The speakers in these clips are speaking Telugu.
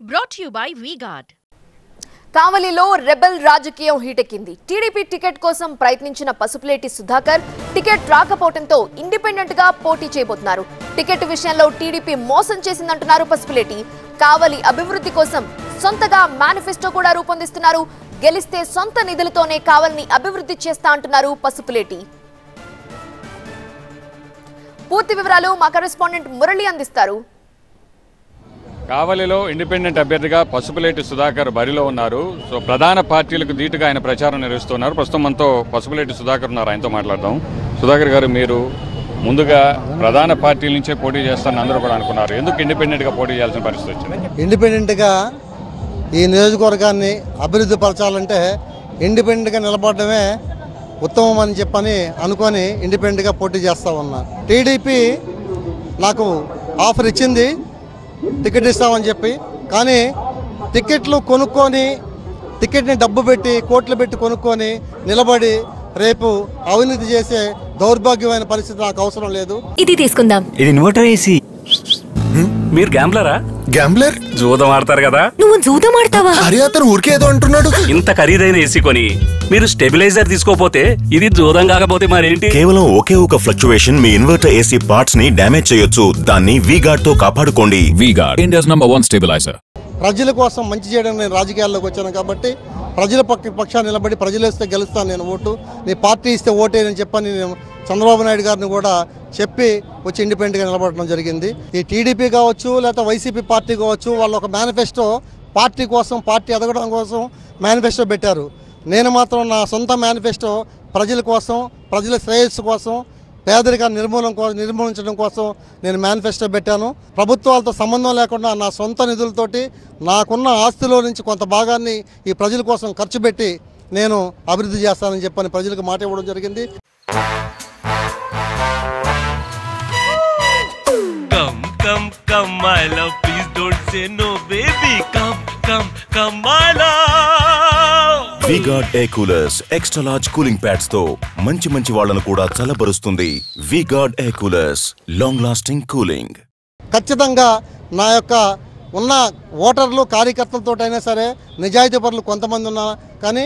Brought to you by V-Guard. కావలిలో రెబెల్ రాజకీయం హీటెక్కింది. టీడీపీ టికెట్ కోసం ప్రయత్నించిన పసుపులేటి సుధాకర్ టికెట్ రాకపోవడంతో ఇండిపెండెంట్ గా పోటీ చేయబోతున్నారు. టికెట్ విషయంలో టీడీపీ మోసం చేసిందంటున్నారు పసుపులేటి. కావలి అభివృద్ధి కోసం సొంతగా మేనిఫెస్టో కూడా రూపొందిస్తున్నారు. గెలిస్తే సొంత నిధులతోనే కావలిని అభివృద్ధి చేస్తా అంటున్నారు పసుపులేటి. పూర్తి వివరాలు మా కరెస్పాండెంట్ మురళి అందిస్తారు. కావలిలో ఇండిపెండెంట్ అభ్యర్థిగా పసుపులేటి సుధాకర్ బరిలో ఉన్నారు. సో ప్రధాన పార్టీలకు ధీటుగా ఆయన ప్రచారం నిర్వహిస్తున్నారు. ప్రస్తుతం మనతో పసుపులేటి సుధాకర్ ఉన్నారు, ఆయనతో మాట్లాడదాం. సుధాకర్ గారు, మీరు ముందుగా ప్రధాన పార్టీల నుంచే పోటీ చేస్తారని అందరూ కూడా అనుకున్నారు. ఎందుకు ఇండిపెండెంట్గా పోటీ చేయాల్సిన పరిస్థితి వచ్చింది? ఇండిపెండెంట్గా ఈ నియోజకవర్గాన్ని అభివృద్ధి పరచాలంటే ఇండిపెండెంట్గా నిలబడమే ఉత్తమం అని చెప్పని అనుకొని ఇండిపెండెంట్గా పోటీ చేస్తూ ఉన్నా. టీడీపీ నాకు ఆఫర్ ఇచ్చింది టికెట్ ఇస్తామని చెప్పి, కానీ టికెట్లు కొనుక్కొని టికెట్ని డబ్బు పెట్టి కోట్లు పెట్టి కొనుక్కొని నిలబడి రేపు అవినీతి చేసే దౌర్భాగ్యమైన పరిస్థితి నాకు అవసరం లేదు. ఇది తీసుకుందాం. ఇది ఇన్వర్టర్ ఏసీ. మీరు గ్యాంబ్లరా? గ్యాంబ్లర్ జూదం ఆడతారు కదా. నువ్వు జూదం ఆడతావా? అరే అతను ఊరికేదో అంటున్నాడు. ఇంత ఖరీదైన ఏసీ కొని మీరు స్టెబిలైజర్ తీసుకోపోతే ఇది జూదం కాకపోతే మరేంటి? కేవలం ఒకే ఒక ఫ్లక్చువేషన్ మీ ఇన్వర్టర్ ఏసీ పార్ట్స్ ని డ్యామేజ్ చేయొచ్చు. దాన్ని V-Guard తో కాపాడుకోండి. V-Guard, India's #1 stabilizer. ప్రజల కోసం మంచి చేయడం నేను రాజకీయాల్లోకి వచ్చాను కాబట్టి ప్రజల పక్షాన్ని నిలబడి ప్రజలు ఇస్తే గెలుస్తాను నేను ఓటు, నీ పార్టీ ఇస్తే ఓటేనని చెప్పని నేను చంద్రబాబు నాయుడు గారిని కూడా చెప్పి వచ్చి ఇండిపెండెంట్గా నిలబడడం జరిగింది. ఈ టీడీపీ కావచ్చు లేకపోతే వైసీపీ పార్టీ కావచ్చు, వాళ్ళు ఒక మేనిఫెస్టో పార్టీ కోసం, పార్టీ ఎదగడం కోసం మేనిఫెస్టో పెట్టారు. నేను మాత్రం నా సొంత మేనిఫెస్టో ప్రజల కోసం, ప్రజల శ్రేయస్సు కోసం, పేదరికాన్ని నిర్మూలించడం కోసం నేను మేనిఫెస్టో పెట్టాను. ప్రభుత్వాలతో సంబంధం లేకుండా నా సొంత నిధులతోటి నాకున్న ఆస్తిలో నుంచి కొంత భాగాన్ని ఈ ప్రజల కోసం ఖర్చు పెట్టి నేను అభివృద్ధి చేస్తానని చెప్పని ప్రజలకు మాట ఇవ్వడం జరిగింది. V-Guard Air Coolers extra large cooling pads తో మంచి వాళ్ళను కూడా చల్లబరుస్తుంది. V-Guard Air Coolers, long lasting cooling. ఖచ్చితంగా నా యొక్క ఉన్న ఓటర్లు కార్యకర్తలతోటైనా సరే నిజాయితీ పరులు కొంతమంది ఉన్నా కానీ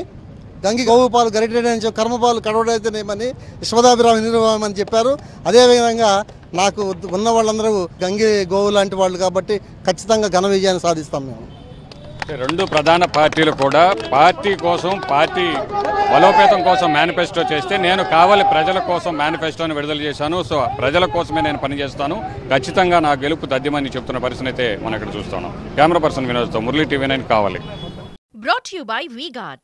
గంగి గోవు పాలు గరిటె కర్మపాలు కడవడైతేనేమని విశ్వదాభిరామ నిర్వహమని చెప్పారు. అదేవిధంగా నాకు ఉన్న వాళ్ళందరూ గంగి గోవు లాంటి వాళ్ళు కాబట్టి ఖచ్చితంగా ఘన విజయాన్ని సాధిస్తాం మేము. రెండు ప్రధాన పార్టీలు కూడా పార్టీ కోసం, పార్టీ బలోపేతం కోసం మేనిఫెస్టో చేస్తే, నేను కావలి ప్రజల కోసం మేనిఫెస్టోని విడుదల చేశాను. సో ప్రజల కోసమే నేను పనిచేస్తాను, ఖచ్చితంగా నా గెలుపు తథ్యమని చెప్తున్న పరిస్థితి అయితే మనం ఇక్కడ చూస్తున్నాం. కెమెరా పర్సన్ వినోద్తో Murali, TV9 Kavali. Brought to you by V-Guard.